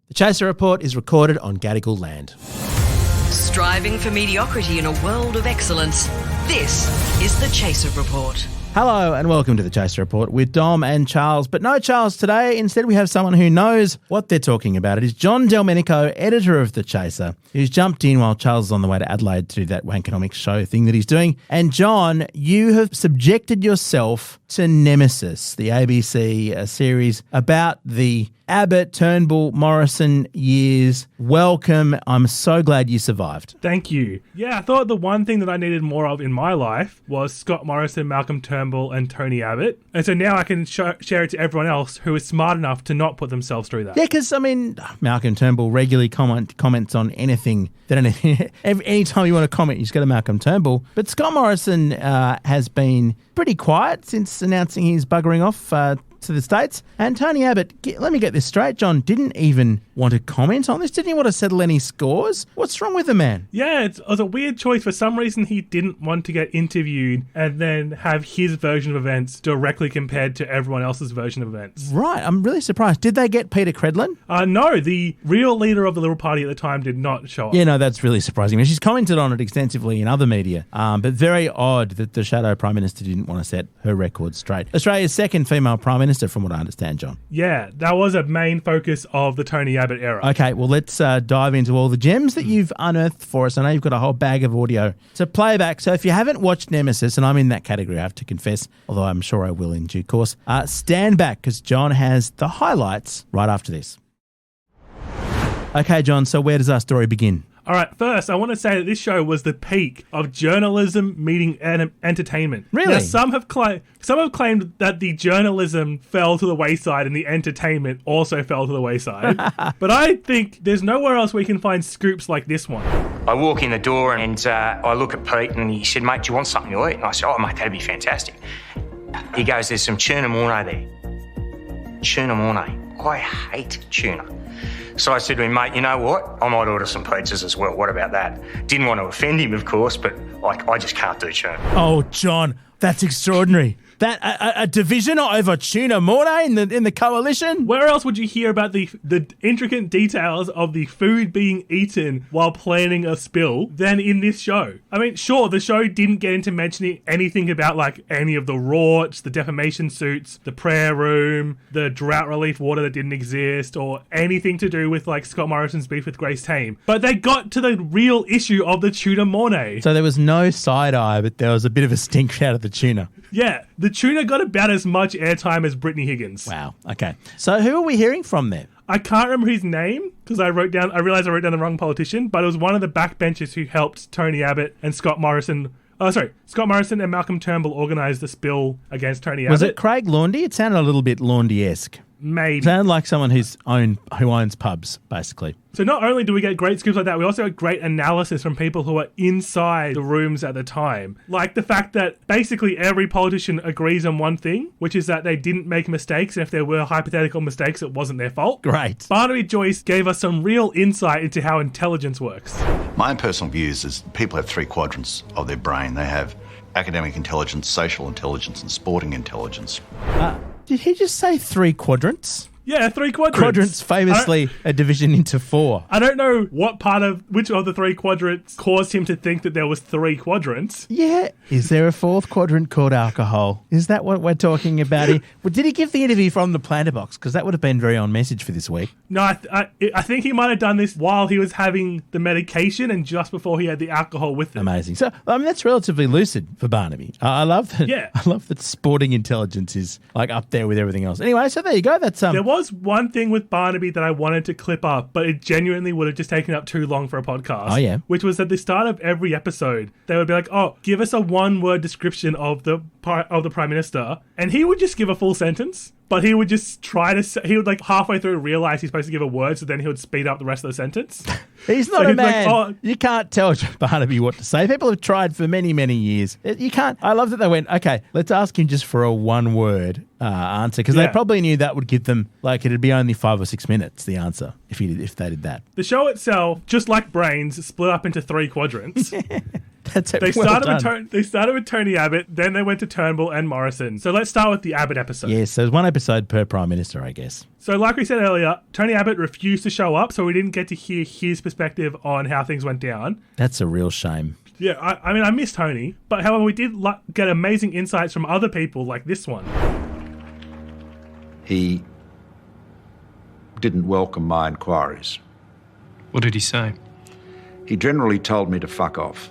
The Chaser Report is recorded on Gadigal land. Striving for mediocrity in a world of excellence. This is the Chaser Report. Hello and welcome to the Chaser Report with Dom and Charles. But no Charles today. Instead, we have someone who knows what they're talking about. It is John Delmenico, editor of The Chaser, who's jumped in while Charles is on the way to Adelaide to do that Wankonomics show thing that he's doing. And John, you have subjected yourself to Nemesis, the ABC series about the Abbott, Turnbull, Morrison years. Welcome. I'm so glad you survived. Thank you. Yeah, I thought the one thing that I needed more of in my life was Scott Morrison, Malcolm Turnbull and Tony Abbott. And so now I can share it to everyone else who is smart enough to not put themselves through that. Yeah, because, I mean, Malcolm Turnbull regularly comments on anything. Anytime you want to comment, you just go to Malcolm Turnbull. But Scott Morrison has been pretty quiet since announcing he's buggering off to the States. And Tony Abbott, let me get this straight, John, didn't even want to comment on this. Didn't he want to settle any scores? What's wrong with the man? Yeah, it was a weird choice. For some reason, he didn't want to get interviewed and then have his version of events directly compared to everyone else's version of events. Right, I'm really surprised. Did they get Peter Credlin? No, the real leader of the Liberal Party at the time did not show up. Yeah, no, that's really surprising. I mean, she's commented on it extensively in other media, but very odd that the Shadow Prime Minister didn't want to set her record straight. Australia's second female Prime Minister, from what I understand, John. Yeah, that was a main focus of the Tony Abbott era. Okay, well, let's dive into all the gems that you've unearthed for us. I know you've got a whole bag of audio to play back. So if you haven't watched Nemesis, and I'm in that category, I have to confess, although I'm sure I will in due course, stand back because John has the highlights right after this. Okay, John, so where does our story begin? All right, first, I want to say that this show was the peak of journalism meeting entertainment. Really? Now, some have claimed that the journalism fell to the wayside and the entertainment also fell to the wayside. But I think there's nowhere else we can find scoops like this one. I walk in the door and I look at Pete and he said, "Mate, do you want something to eat?" And I said, "Oh, mate, that'd be fantastic." He goes, "There's some tuna mornay there." Tuna mornay. I hate tuna. So I said to him, "Mate, you know what? I might order some pizzas as well. What about that?" Didn't want to offend him, of course, but I just can't do tuna. Oh, John, that's extraordinary. That a division over tuna mornay in the coalition? Where else would you hear about the intricate details of the food being eaten while planning a spill than in this show? I mean, sure, the show didn't get into mentioning anything about like any of the rorts, the defamation suits, the prayer room, the drought relief water that didn't exist, or anything to do with like Scott Morrison's beef with Grace Tame. But they got to the real issue of the tuna mornay. So there was no side eye, but there was a bit of a stink out of the tuna. Yeah, the tuna got about as much airtime as Brittany Higgins. Wow. Okay. So who are we hearing from there? I can't remember his name because I realized I wrote down the wrong politician, but it was one of the backbenchers who helped Tony Abbott and Scott Morrison and Malcolm Turnbull organise the spill against Tony Abbott. Was it Craig Laundy? It sounded a little bit Laundy-esque. Maybe. It sounded like someone who owns pubs, basically. So not only do we get great scoops like that, we also get great analysis from people who are inside the rooms at the time. Like the fact that basically every politician agrees on one thing, which is that they didn't make mistakes, and if there were hypothetical mistakes, it wasn't their fault. Great. Barnaby Joyce gave us some real insight into how intelligence works. My own personal views is people have three quadrants of their brain. They have academic intelligence, social intelligence, and sporting intelligence. Did he just say 3 quadrants? Yeah, 3 quadrants. Quadrants famously a division into 4. I don't know which of the 3 quadrants caused him to think that there was 3 quadrants. Yeah. Is there a 4th quadrant called alcohol? Is that what we're talking about here? Well, did he give the interview from the planter box? Because that would have been very on message for this week. No, I think he might have done this while he was having the medication and just before he had the alcohol with him. Amazing. So, I mean, that's relatively lucid for Barnaby. I love that. Yeah. I love that sporting intelligence is like up there with everything else. Anyway, so there you go. That's There was one thing with Barnaby that I wanted to clip up, but it genuinely would have just taken up too long for a podcast. Oh, yeah. Which was at the start of every episode, they would be like, "Oh, give us a one-word description of the Prime Minister," and he would just give a full sentence. But he would just he would like halfway through realize he's supposed to give a word, so then he would speed up the rest of the sentence. He's not a man. Like, you can't tell Barnaby what to say. People have tried for many, many years. You can't. I love that they went, okay, let's ask him just for a one-word answer, because they probably knew that would give them, like, it'd be only 5 or 6 minutes, the answer, if they did that. The show itself, just like Brains, split up into 3 quadrants. That's it. They Well started done. with Tony Abbott, then they went to Turnbull and Morrison. So let's start with the Abbott episode. Yes, there's one episode per Prime Minister, I guess. So like we said earlier, Tony Abbott refused to show up, so we didn't get to hear his perspective on how things went down. That's a real shame. Yeah, I mean, I miss Tony, but however, we did get amazing insights from other people like this one. He didn't welcome my inquiries. What did he say? He generally told me to fuck off.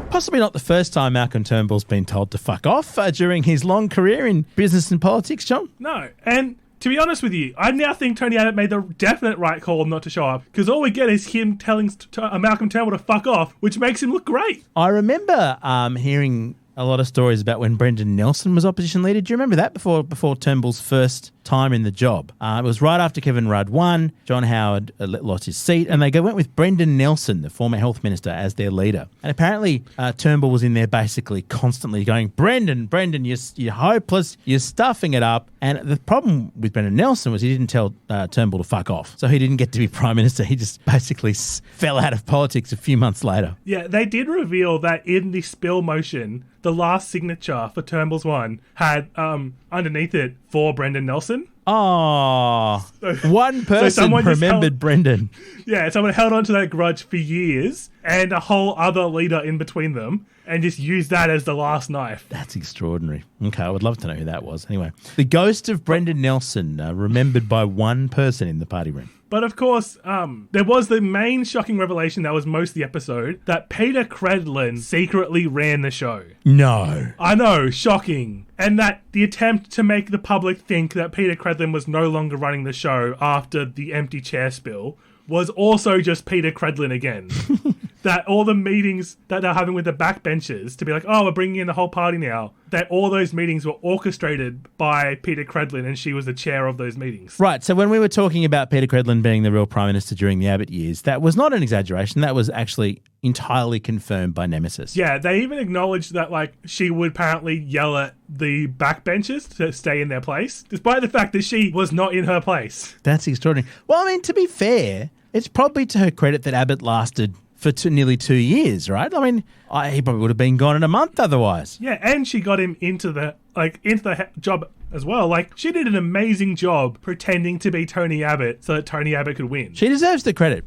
Possibly not the first time Malcolm Turnbull's been told to fuck off during his long career in business and politics, John. No, and to be honest with you, I now think Tony Abbott made the definite right call not to show up, because all we get is him telling Malcolm Turnbull to fuck off, which makes him look great. I remember hearing a lot of stories about when Brendan Nelson was opposition leader. Do you remember that before Turnbull's first time in the job? It was right after Kevin Rudd won, John Howard lost his seat, and they went with Brendan Nelson, the former health minister, as their leader. And apparently Turnbull was in there basically constantly going, Brendan, you're hopeless, you're stuffing it up. And the problem with Brendan Nelson was he didn't tell Turnbull to fuck off. So he didn't get to be Prime Minister. He just basically fell out of politics a few months later. Yeah, they did reveal that in the spill motion, the last signature for Turnbull's one had underneath it for Brendan Nelson. Oh, one person remembered Brendan. Yeah, someone held on to that grudge for years and a whole other leader in between them and just used that as the last knife. That's extraordinary. Okay, I would love to know who that was. Anyway, the ghost of Brendan Nelson, remembered by one person in the party room. But of course, there was the main shocking revelation that was most of the episode, that Peter Credlin secretly ran the show. No. I know, shocking. And that the attempt to make the public think that Peter Credlin was no longer running the show after the empty chair spill was also just Peter Credlin again. That all the meetings that they're having with the backbenchers to be like, oh, we're bringing in the whole party now, that all those meetings were orchestrated by Peter Credlin and she was the chair of those meetings. Right, so when we were talking about Peter Credlin being the real Prime Minister during the Abbott years, that was not an exaggeration. That was actually entirely confirmed by Nemesis. Yeah, they even acknowledged that she would apparently yell at the backbenchers to stay in their place, despite the fact that she was not in her place. That's extraordinary. Well, I mean, to be fair, it's probably to her credit that Abbott lasted for nearly 2 years, right? I mean, he probably would have been gone in a month otherwise. Yeah, and she got him into the job as well. She did an amazing job pretending to be Tony Abbott so that Tony Abbott could win. She deserves the credit.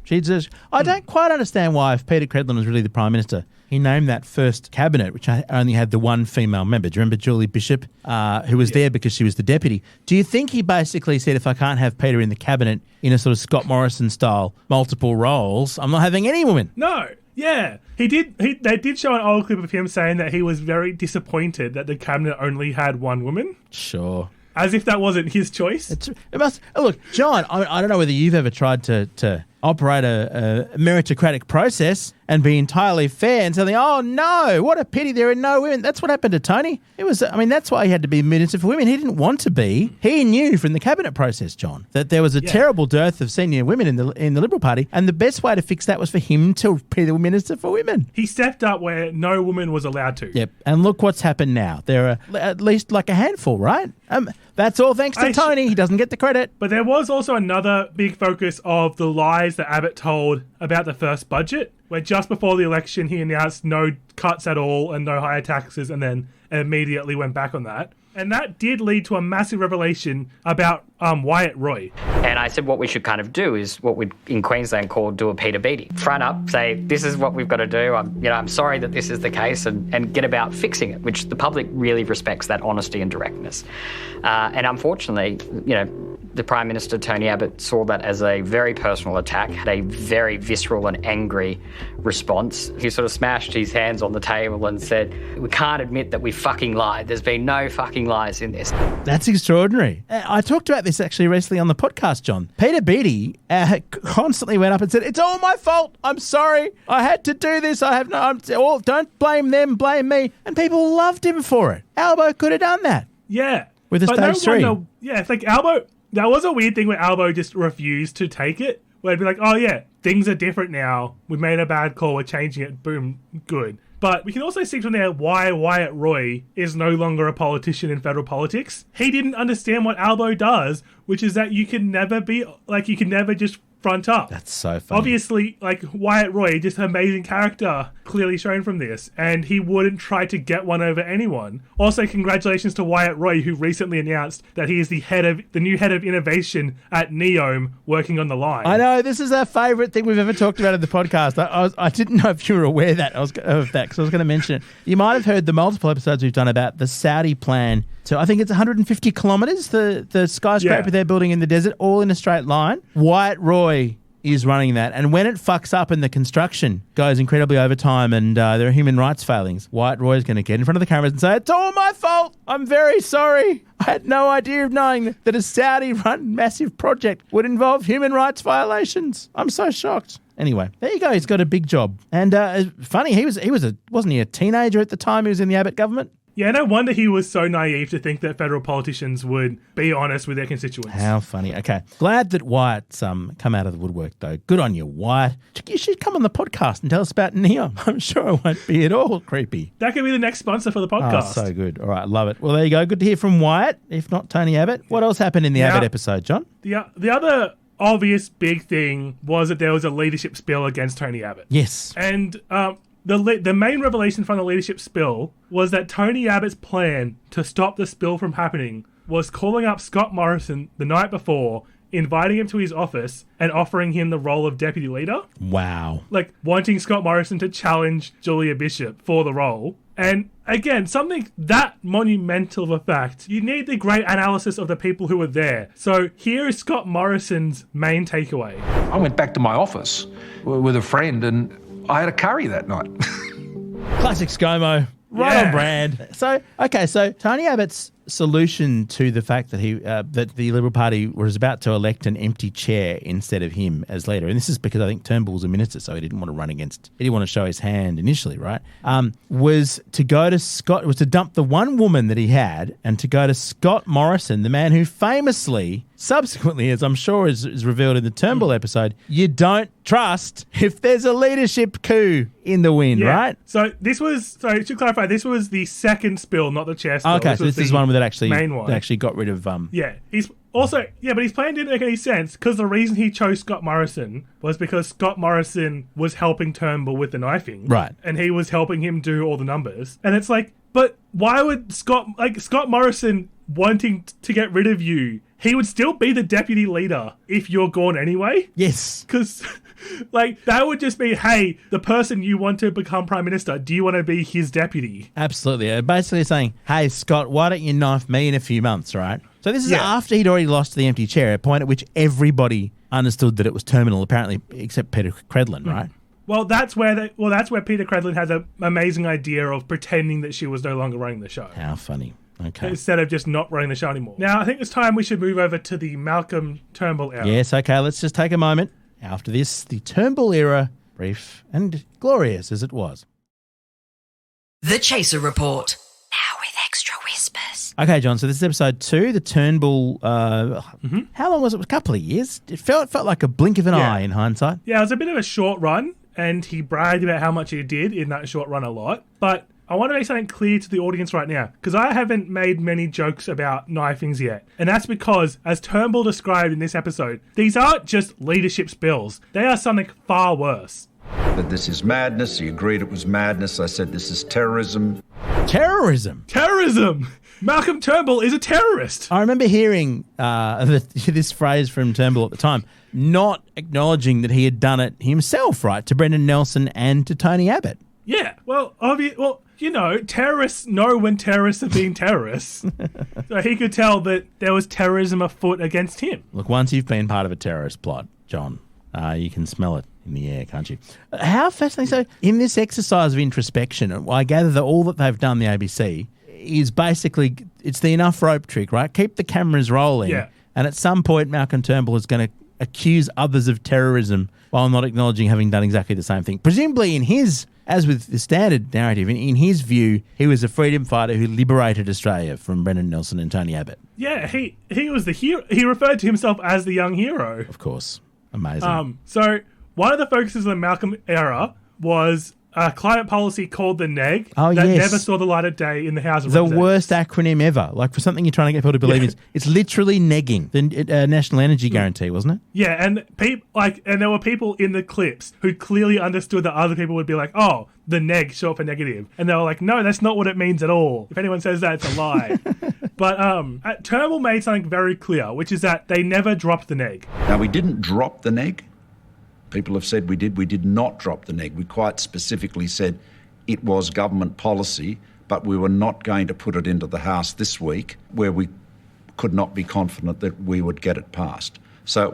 I don't quite understand why, if Peter Credlin was really the Prime Minister, he named that first cabinet, which only had the one female member. Do you remember Julie Bishop, who was there because she was the deputy? Do you think he basically said, if I can't have Peter in the cabinet in a sort of Scott Morrison style, multiple roles, I'm not having any women? No. Yeah, he did. They did show an old clip of him saying that he was very disappointed that the cabinet only had one woman. Sure. As if that wasn't his choice. Look, John, I don't know whether you've ever tried to operate a meritocratic process and be entirely fair and saying, oh no, what a pity there are no women. That's what happened to Tony. That's why he had to be Minister for Women. He didn't want to be. He knew from the cabinet process, John, that there was a terrible dearth of senior women in the Liberal Party, and the best way to fix that was for him to be the Minister for Women. He stepped up where no woman was allowed to. Yep, and look what's happened now. There are at least a handful, right? That's all thanks to Tony. He doesn't get the credit. But there was also another big focus of the lies that Abbott told about the first budget, where just before the election he announced no cuts at all and no higher taxes, and then immediately went back on that. And that did lead to a massive revelation about Wyatt Roy. And I said what we should kind of do is what we in Queensland call do a Peter Beattie. Front up, say, this is what we've got to do. I'm sorry that this is the case, and get about fixing it, which the public really respects, that honesty and directness. And unfortunately, the Prime Minister, Tony Abbott, saw that as a very personal attack, had a very visceral and angry response. He sort of smashed his hands on the table and said, we can't admit that we fucking lied. There's been no fucking lies in this. That's extraordinary. I talked about this actually recently on the podcast, John. Peter Beattie constantly went up and said, it's all my fault. I'm sorry. I had to do this. Don't blame them, blame me. And people loved him for it. Albo could have done that. Yeah. With a stage 3. It's like Albo... That was a weird thing where Albo just refused to take it. Where it'd be like, oh yeah, things are different now. We made a bad call. We're changing it. Boom. Good. But we can also see from there why Wyatt Roy is no longer a politician in federal politics. He didn't understand what Albo does, which is that you can never just front up. That's so funny. Obviously, like, Wyatt Roy, just an amazing character, clearly shown from this, and he wouldn't try to get one over anyone. Also, congratulations to Wyatt Roy, who recently announced that he is the new head of innovation at Neome, working on the line. I know, this is our favourite thing we've ever talked about in the podcast. I didn't know if you were aware of that because I was going to mention it. You might have heard the multiple episodes we've done about the Saudi plan to, I think it's 150 kilometres, the skyscraper they're building in the desert, all in a straight line. Wyatt Roy is running that. And when it fucks up and the construction goes incredibly over time and there are human rights failings, Wyatt Roy is going to get in front of the cameras and say, it's all my fault. I'm very sorry. I had no idea of knowing that a Saudi-run massive project would involve human rights violations. I'm so shocked. Anyway, there you go. He's got a big job. And funny, wasn't he a teenager at the time he was in the Abbott government? Yeah, no wonder he was so naive to think that federal politicians would be honest with their constituents. How funny. Okay. Glad that Wyatt's come out of the woodwork, though. Good on you, Wyatt. You should come on the podcast and tell us about Neome. I'm sure it won't be at all creepy. That could be the next sponsor for the podcast. Oh, so good. All right, love it. Well, there you go. Good to hear from Wyatt, if not Tony Abbott. What else happened in the Abbott episode, John? The other obvious big thing was that there was a leadership spill against Tony Abbott. Yes. And the main revelation from the leadership spill was that Tony Abbott's plan to stop the spill from happening was calling up Scott Morrison the night before, inviting him to his office and offering him the role of deputy leader. Wow. Like, wanting Scott Morrison to challenge Julia Bishop for the role. And again, something that monumental of a fact, you need the great analysis of the people who were there. So here is Scott Morrison's main takeaway. I went back to my office with a friend and I had a curry that night. Classic ScoMo. Right on brand. So Tony Abbott's solution to the fact that that the Liberal Party was about to elect an empty chair instead of him as leader, and this is because I think Turnbull's a minister, so he didn't want to show his hand initially, right? Was to dump the one woman that he had and to go to Scott Morrison, the man who famously, subsequently, as I'm sure is revealed in the Turnbull episode, you don't trust if there's a leadership coup in the wind, right? So to clarify, this was the second spill, not the chair spill. Okay, so this is one that actually main one. That actually got rid of Yeah. But his plan didn't make any sense because the reason he chose Scott Morrison was because Scott Morrison was helping Turnbull with the knifing. Right. And he was helping him do all the numbers. And it's like, but why would Scott Morrison wanting to get rid of you, he would still be the deputy leader if you're gone anyway? Yes. Because that would just be, hey, the person you want to become Prime Minister, do you want to be his deputy? Absolutely. Basically saying, hey, Scott, why don't you knife me in a few months, right? So this is after he'd already lost the empty chair, a point at which everybody understood that it was terminal, apparently, except Peter Credlin, right? Well, that's where Peter Credlin has an amazing idea of pretending that she was no longer running the show. How funny. Okay. Instead of just not running the show anymore. Now, I think it's time we should move over to the Malcolm Turnbull era. Yes, okay, let's just take a moment. After this, the Turnbull era, brief and glorious as it was. The Chaser Report. Now with extra whispers. Okay, John, so this is episode 2, the Turnbull, how long was it? A couple of years? It felt like a blink of an eye in hindsight. Yeah, it was a bit of a short run, and he bragged about how much he did in that short run a lot. But I want to make something clear to the audience right now, because I haven't made many jokes about knifings yet. And that's because, as Turnbull described in this episode, these aren't just leadership spills. They are something far worse. That this is madness. He agreed it was madness. I said this is terrorism. Terrorism? Terrorism! Malcolm Turnbull is a terrorist. I remember hearing this phrase from Turnbull at the time, not acknowledging that he had done it himself, right, to Brendan Nelson and to Tony Abbott. Yeah, terrorists know when terrorists are being terrorists. So he could tell that there was terrorism afoot against him. Look, once you've been part of a terrorist plot, John, you can smell it in the air, can't you? How fascinating. So in this exercise of introspection, I gather that all that they've done, the ABC, is basically, it's the enough rope trick, right? Keep the cameras rolling. Yeah. And at some point, Malcolm Turnbull is going to accuse others of terrorism while not acknowledging having done exactly the same thing. Presumably in his, as with the standard narrative, in his view, he was a freedom fighter who liberated Australia from Brendan Nelson and Tony Abbott. Yeah, he was the hero. He referred to himself as the young hero. Of course. Amazing. So one of the focuses of the Malcolm era was climate policy called the NEG Oh, that yes. never saw the light of day in the House of The Representatives. worst acronym ever. Like, for something you're trying to get people to believe it's literally negging the National Energy Guarantee, wasn't it? Yeah, and and there were people in the clips who clearly understood that other people would be like, "Oh, the neg, short for negative," and they were like, "No, that's not what it means at all. If anyone says that, it's a lie." But Turnbull made something very clear, which is that they never dropped the neg. Now, we didn't drop the neg. People have said we did. We did not drop the neg. We quite specifically said it was government policy, but we were not going to put it into the House this week where we could not be confident that we would get it passed. So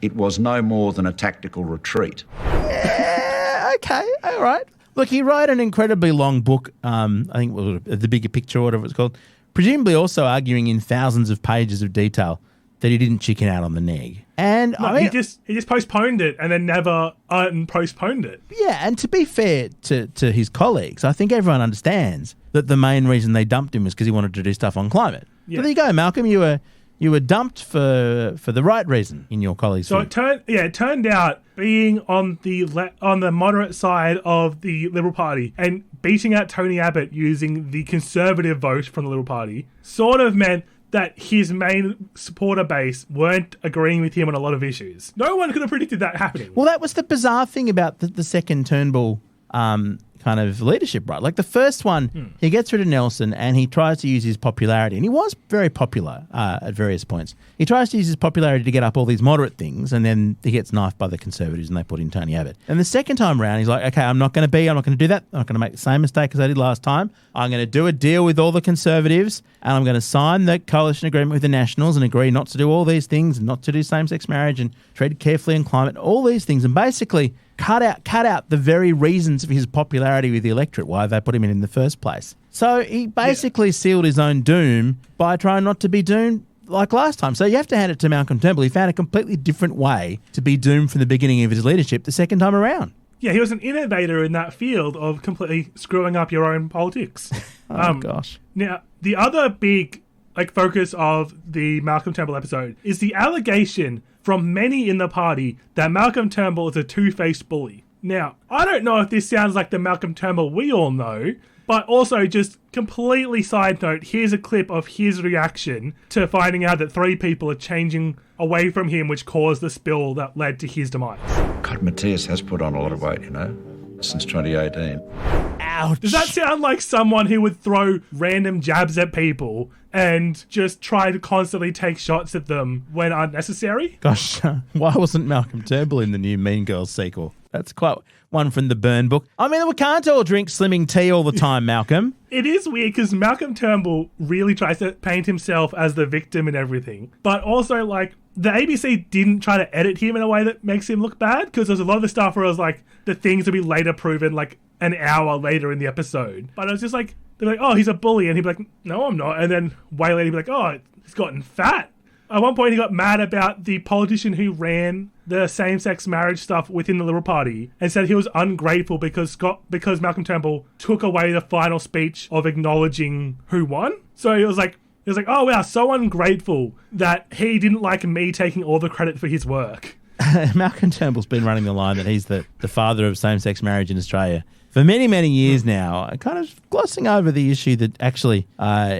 it was no more than a tactical retreat. Yeah, okay, all right. Look, he wrote an incredibly long book, I think The Bigger Picture, or whatever it's called, presumably also arguing in thousands of pages of detail that he didn't chicken out on the neg. And No, I mean, he just postponed it and then never postponed it. yeah, and to be fair to his colleagues, I think everyone understands that the main reason they dumped him was because he wanted to do stuff on climate. Yeah. So there you go, Malcolm. You were dumped for the right reason in your colleagues' So view. it turned out being on the moderate side of the Liberal Party and beating out Tony Abbott using the Conservative vote from the Liberal Party sort of meant that his main supporter base weren't agreeing with him on a lot of issues. No one could have predicted that happening. Well, that was the bizarre thing about the second Turnbull kind of leadership, right? Like the first one, he gets rid of Nelson and he tries to use his popularity. And he was very popular at various points. He tries to use his popularity to get up all these moderate things, and then he gets knifed by the Conservatives and they put in Tony Abbott. And the second time around, he's like, okay, I'm not going to do that. I'm not going to make the same mistake as I did last time. I'm going to do a deal with all the Conservatives and I'm going to sign the coalition agreement with the Nationals and agree not to do all these things and not to do same-sex marriage and tread carefully on climate, all these things. And basically cut out the very reasons of his popularity with the electorate, why they put him in the first place. So he basically sealed his own doom by trying not to be doomed like last time. So you have to hand it to Malcolm Turnbull. He found a completely different way to be doomed from the beginning of his leadership the second time around. Yeah, he was an innovator in that field of completely screwing up your own politics. Gosh. Now, the other big focus of the Malcolm Turnbull episode is the allegation from many in the party that Malcolm Turnbull is a two-faced bully. Now, I don't know if this sounds like the Malcolm Turnbull we all know, but also just completely side note, here's a clip of his reaction to finding out that 3 people are changing away from him, which caused the spill that led to his demise. God, Matthias has put on a lot of weight, since 2018. Ouch. Does that sound like someone who would throw random jabs at people and just try to constantly take shots at them when unnecessary? Gosh, why wasn't Malcolm Turnbull in the new Mean Girls sequel? That's quite one from the Burn book. I mean, we can't all drink slimming tea all the time, Malcolm. It is weird because Malcolm Turnbull really tries to paint himself as the victim and everything. But also, the ABC didn't try to edit him in a way that makes him look bad, because there's a lot of the stuff where it was the things would be later proven an hour later in the episode. But it was just they're like, oh, he's a bully. And he'd be like, no, I'm not. And then way later he'd be like, oh, he's gotten fat. At one point he got mad about the politician who ran the same-sex marriage stuff within the Liberal Party and said he was ungrateful because Malcolm Turnbull took away the final speech of acknowledging who won. So he was like, oh wow, so ungrateful that he didn't like me taking all the credit for his work. Malcolm Turnbull's been running the line that he's the father of same-sex marriage in Australia for many, many years now, kind of glossing over the issue that actually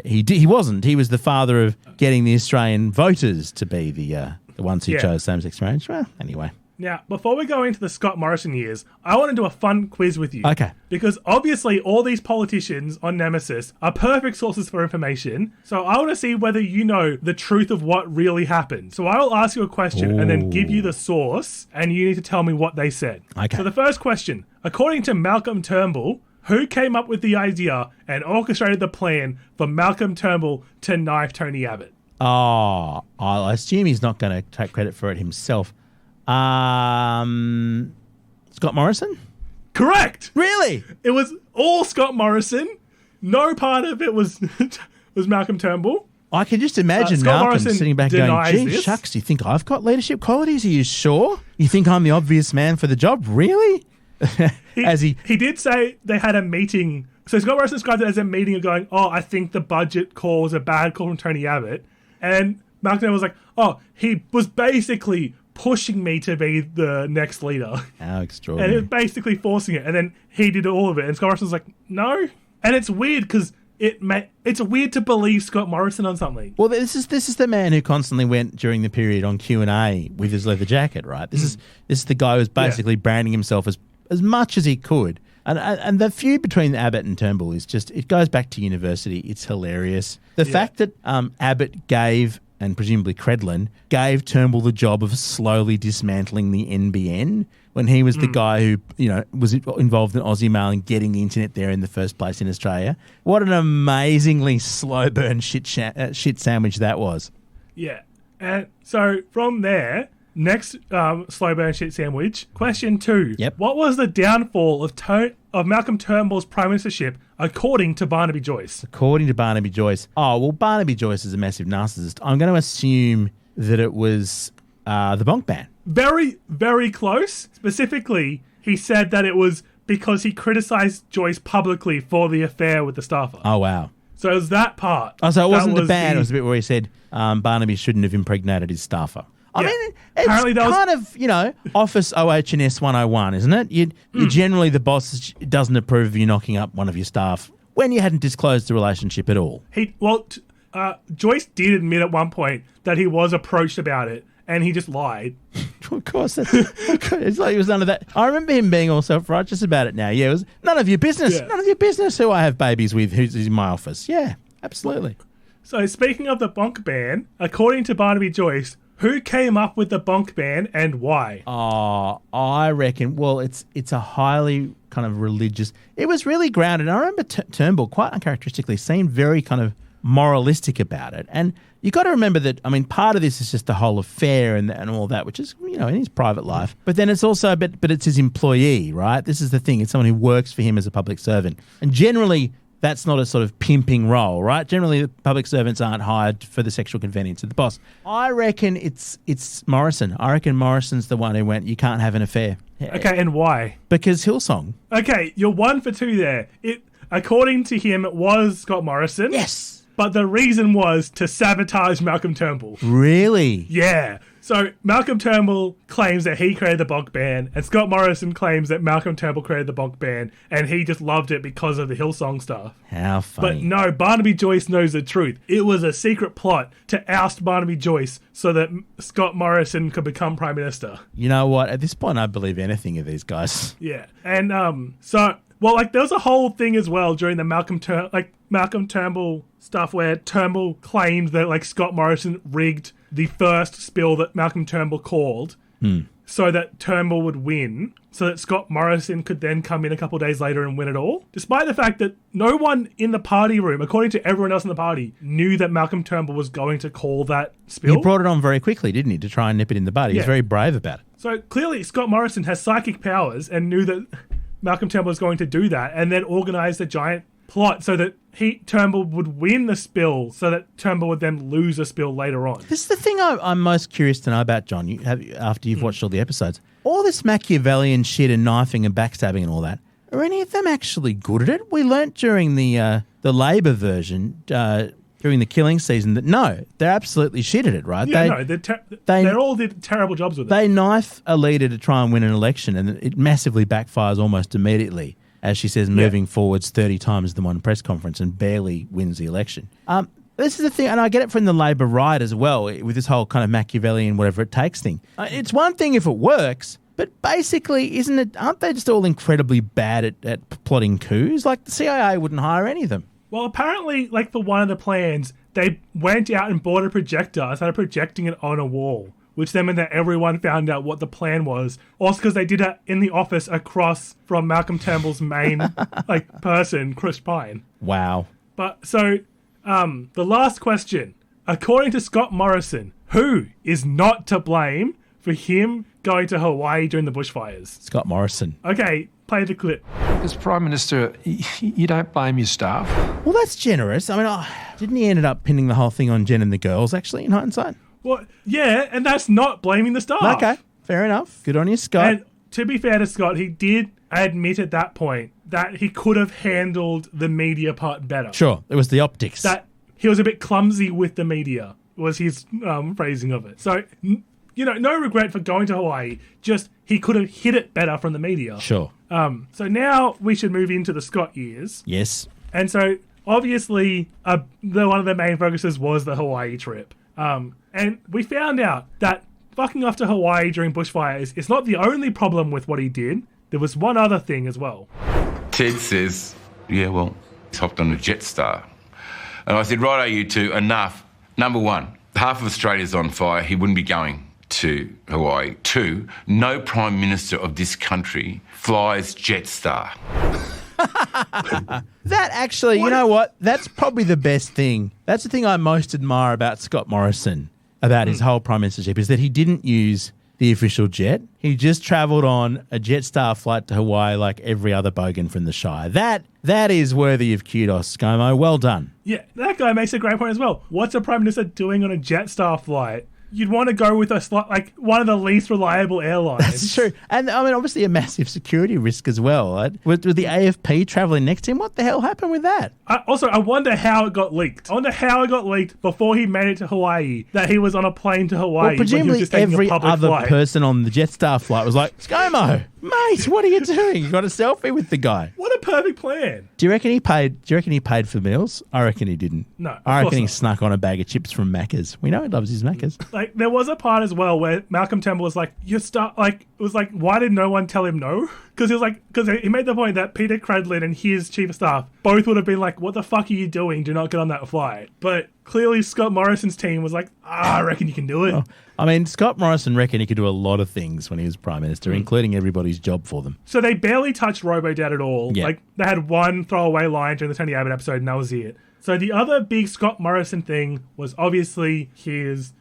he wasn't. He was the father of getting the Australian voters to be the ones who chose same-sex marriage. Well, anyway. Now, before we go into the Scott Morrison years, I want to do a fun quiz with you. Okay. Because obviously all these politicians on Nemesis are perfect sources for information, so I want to see whether you know the truth of what really happened. So I will ask you a question and then give you the source, and you need to tell me what they said. Okay. So the first question, according to Malcolm Turnbull, who came up with the idea and orchestrated the plan for Malcolm Turnbull to knife Tony Abbott? Oh, I assume he's not going to take credit for it himself. Scott Morrison? Correct! Really? It was all Scott Morrison. No part of it was Malcolm Turnbull. I can just imagine Scott Malcolm Morrison sitting back going, denies gee, this. shucks, do you think I've got leadership qualities? Are you sure? You think I'm the obvious man for the job? Really? He did say they had a meeting. So Scott Morrison described it as a meeting of going, oh, I think the budget call was a bad call from Tony Abbott. And Malcolm Turnbull was like, oh, he was basically pushing me to be the next leader. How And extraordinary. it was basically forcing it. And then he did all of it. And Scott Morrison's like, no. And it's weird because it's weird to believe Scott Morrison on something. Well, this is the man who constantly went during the period on Q&A with his leather jacket, right? This is the guy who's basically branding himself as much as he could. And the feud between Abbott and Turnbull is just, it goes back to university. It's hilarious. The fact that Abbott gave, and presumably Credlin, gave Turnbull the job of slowly dismantling the NBN when he was the guy who, was involved in Aussie Mail and getting the internet there in the first place in Australia. What an amazingly slow burn shit sandwich that was. Yeah. And so from there, next slow burn shit sandwich. Question 2. Yep. What was the downfall of Malcolm Turnbull's prime ministership according to Barnaby Joyce? According to Barnaby Joyce. Oh, well, Barnaby Joyce is a massive narcissist. I'm going to assume that it was the bonk ban. Very, very close. Specifically, he said that it was because he criticised Joyce publicly for the affair with the staffer. Oh, wow. So it was that part. Oh, so it wasn't that the ban. It was the bit where he said Barnaby shouldn't have impregnated his staffer. I Yeah. mean, Apparently it's that was- kind of, Office OH&S 101, isn't it? You generally, the boss doesn't approve of you knocking up one of your staff when you hadn't disclosed the relationship at all. Joyce did admit at one point that he was approached about it, and he just lied. Of course, it's like he was none of that. I remember him being all self-righteous about it now. Yeah, it was none of your business. Yeah. None of your business who I have babies with, who's in my office. Yeah, absolutely. So speaking of the bonk ban, according to Barnaby Joyce, who came up with the bonk ban and why? Oh, I reckon, well, it's a highly kind of religious... It was really grounded. And I remember Turnbull, quite uncharacteristically, seemed very kind of moralistic about it. And you got to remember that, I mean, part of this is just the whole affair and all that, which is, in his private life. But then it's also, but it's his employee, right? This is the thing. It's someone who works for him as a public servant. And generally, that's not a sort of pimping role, right? Generally, the public servants aren't hired for the sexual convenience of the boss. I reckon it's Morrison. I reckon Morrison's the one who went, you can't have an affair. Okay, and why? Because Hillsong. Okay, you're 1 for 2 there. According to him, it was Scott Morrison. Yes. But the reason was to sabotage Malcolm Turnbull. Really? Yeah. So Malcolm Turnbull claims that he created the bonk ban, and Scott Morrison claims that Malcolm Turnbull created the bonk ban, and he just loved it because of the Hillsong stuff. How funny. But no, Barnaby Joyce knows the truth. It was a secret plot to oust Barnaby Joyce so that Scott Morrison could become Prime Minister. You know what? At this point, I believe anything of these guys. Yeah. And there was a whole thing as well during the Malcolm Turnbull stuff where Turnbull claimed that Scott Morrison rigged the first spill that Malcolm Turnbull called so that Turnbull would win, so that Scott Morrison could then come in a couple of days later and win it all. Despite the fact that no one in the party room, according to everyone else in the party, knew that Malcolm Turnbull was going to call that spill. He brought it on very quickly, didn't he, to try and nip it in the bud. He was very brave about it. So clearly Scott Morrison has psychic powers and knew that Malcolm Turnbull was going to do that, and then organised a giant plot so that Turnbull would win the spill, so that Turnbull would then lose a spill later on. This is the thing I'm most curious to know about, John, after you've watched all the episodes. All this Machiavellian shit and knifing and backstabbing and all that, are any of them actually good at it? We learnt during the Labor version, during the killing season, that no, they're absolutely shit at it, right? Yeah, they all did terrible jobs with it. They knife a leader to try and win an election, and it massively backfires almost immediately, as she says, moving forwards 30 times the one press conference and barely wins the election. This is the thing, and I get it from the Labor right as well, with this whole kind of Machiavellian whatever it takes thing. It's one thing if it works, but basically, aren't they just all incredibly bad at plotting coups? Like, the CIA wouldn't hire any of them. Well, apparently, for one of the plans, they went out and bought a projector and started projecting it on a wall, which then meant that everyone found out what the plan was. Also because they did it in the office across from Malcolm Turnbull's main person, Chris Pine. Wow. But so, the last question. According to Scott Morrison, who is not to blame for him going to Hawaii during the bushfires? Scott Morrison. Okay, play the clip. As Prime Minister, you don't blame your staff. Well, that's generous. I mean, didn't he end up pinning the whole thing on Jen and the girls, actually, in hindsight? Well, yeah, and that's not blaming the staff. Okay, fair enough. Good on you, Scott. And to be fair to Scott, he did admit at that point that he could have handled the media part better. Sure, it was the optics. That he was a bit clumsy with the media, was his phrasing of it. So no regret for going to Hawaii. Just he could have hit it better from the media. Sure. So now we should move into the Scott years. Yes. And so obviously, one of the main focuses was the Hawaii trip. And we found out that fucking off to Hawaii during bushfires is not the only problem with what he did. There was one other thing as well. Ted says, yeah, well, he's hopped on a Jetstar. And I said, right, are you two, enough. Number one, half of Australia's on fire. He wouldn't be going to Hawaii. Two, no Prime Minister of this country flies Jetstar. That actually, you know what? That's probably the best thing. That's the thing I most admire about Scott Morrison, about his whole prime ministership, is that he didn't use the official jet. He just travelled on a Jetstar flight to Hawaii like every other bogan from the Shire. That is worthy of kudos, ScoMo. Well done. Yeah, that guy makes a great point as well. What's a prime minister doing on a Jetstar flight? You'd want to go with one of the least reliable airlines. That's true. And I mean, obviously a massive security risk as well. Right? With the AFP travelling next to him, what the hell happened with that? I wonder how it got leaked. I wonder how it got leaked before he made it to Hawaii, that he was on a plane to Hawaii. Well, presumably every other person on the Jetstar flight was like, ScoMo, mate, what are you doing? You got a selfie with the guy. What a perfect plan. Do you reckon he paid for meals? I reckon he didn't. No, I reckon he snuck on a bag of chips from Macca's. We know he loves his Macca's. Like, there was a part as well where Malcolm Turnbull was like, why did no one tell him no? Because he made the point that Peter Credlin and his chief of staff both would have been like, what the fuck are you doing? Do not get on that flight. But clearly Scott Morrison's team was like, I reckon you can do it. Oh, I mean, Scott Morrison reckoned he could do a lot of things when he was Prime Minister, including everybody's job for them. So they barely touched Robo-Dad at all. Yeah. Like, they had one throwaway line during the Tony Abbott episode, and that was it. So the other big Scott Morrison thing was obviously his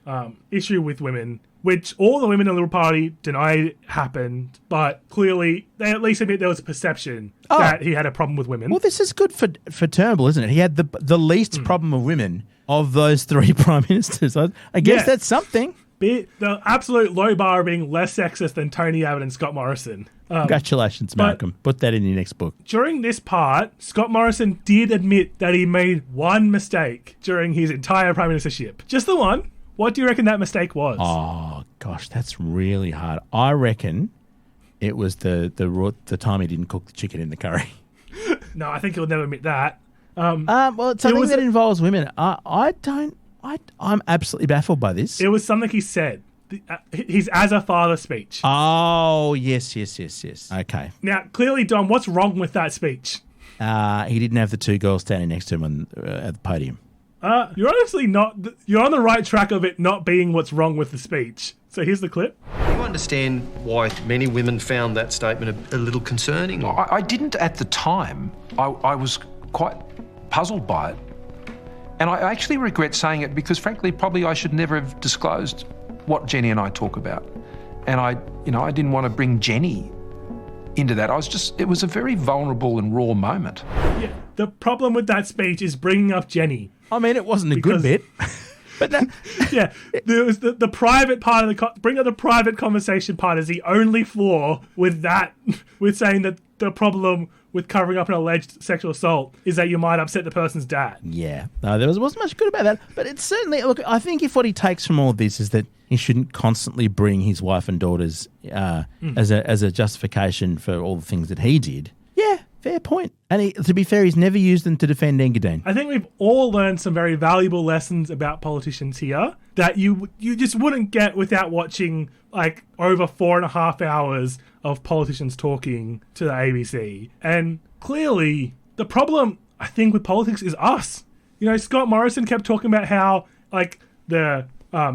issue with women, which all the women in the Liberal Party denied happened, but clearly they at least admit there was a perception that he had a problem with women. Well, this is good for Turnbull, isn't it? He had the least problem of women of those three Prime Ministers. I guess that's something. The absolute low bar being less sexist than Tony Abbott and Scott Morrison. Congratulations, Malcolm. Put that in your next book. During this part, Scott Morrison did admit that he made one mistake during his entire prime ministership. Just the one. What do you reckon that mistake was? Oh, gosh, that's really hard. I reckon it was the time he didn't cook the chicken in the curry. No, I think he'll never admit that. Well, it's something that involves women. I'm absolutely baffled by this. It was something he said. His as a father speech. Oh, yes. Okay. Now, clearly, Dom, what's wrong with that speech? He didn't have the two girls standing next to him at the podium. You're honestly not... You're on the right track of it not being what's wrong with the speech. So here's the clip. Do you understand why many women found that statement a little concerning? I didn't at the time. I was quite puzzled by it. And I actually regret saying it because, frankly, probably I should never have disclosed what Jenny and I talk about. And I didn't want to bring Jenny into that. It was a very vulnerable and raw moment. Yeah, the problem with that speech is bringing up Jenny. I mean, it wasn't a good bit. But yeah, there was the private part of bring up the private conversation part is the only flaw with that, with saying that the problem with covering up an alleged sexual assault is that you might upset the person's dad. Yeah. No, there wasn't much good about that. But it's certainly, look, I think if what he takes from all of this is that he shouldn't constantly bring his wife and daughters as a justification for all the things that he did. Yeah, fair point. And to be fair, he's never used them to defend Engadine. I think we've all learned some very valuable lessons about politicians here that you just wouldn't get without watching like over 4.5 hours of politicians talking to the ABC. And clearly, the problem, I think, with politics is us. You know, Scott Morrison kept talking about how, like, the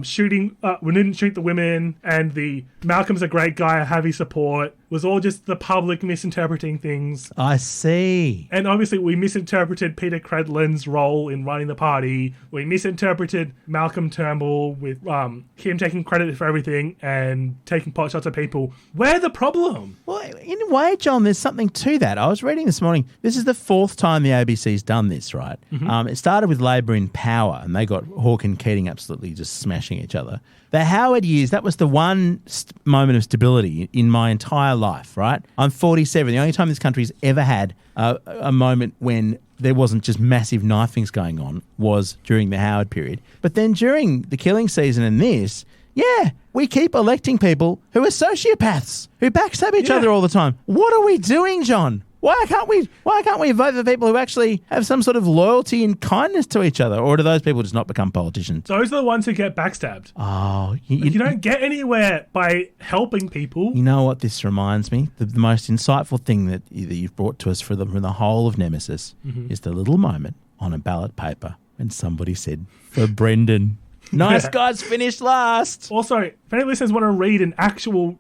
shooting, we didn't shoot the women, and the Malcolm's a great guy, I have his support, was all just the public misinterpreting things. I see. And obviously we misinterpreted Peter Credlin's role in running the party. We misinterpreted Malcolm Turnbull with him taking credit for everything and taking pot shots at people. We're the problem. Well, in a way, John, there's something to that. I was reading this morning, this is the 4th time the ABC's done this, right? Mm-hmm. It started with Labor in power, and they got Hawke and Keating absolutely just smashing each other. The Howard years, that was the one moment of stability in my entire life, right? I'm 47. The only time this country's ever had a moment when there wasn't just massive knifings going on was during the Howard period. But then during the killing season and this, Yeah, we keep electing people who are sociopaths, who backstab each other all the time. What are we doing, John? Why can't we vote for people who actually have some sort of loyalty and kindness to each other? Or do those people just not become politicians? Those are the ones who get backstabbed. Oh, You don't get anywhere by helping people. You know what this reminds me? The most insightful thing that you've brought to us from the whole of Nemesis is the little moment on a ballot paper when somebody said, for Brendan. Nice guys finished last. Also, if any listeners want to read an actual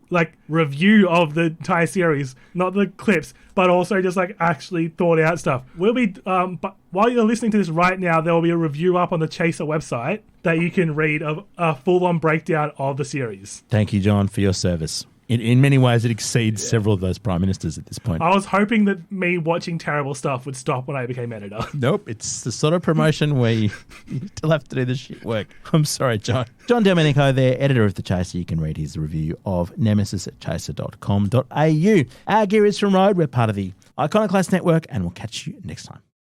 review of the entire series, not the clips, but also just actually thought out stuff, we'll be. But while you're listening to this right now, there will be a review up on the Chaser website that you can read of a full-on breakdown of the series. Thank you, John, for your service. In many ways, it exceeds several of those prime ministers at this point. I was hoping that me watching terrible stuff would stop when I became editor. Nope, it's the sort of promotion where you still have to do the shit work. I'm sorry, John. John Delmenico there, editor of The Chaser. You can read his review of Nemesis at chaser.com.au. Our gear is from Rode. We're part of the Iconoclast Network, and we'll catch you next time.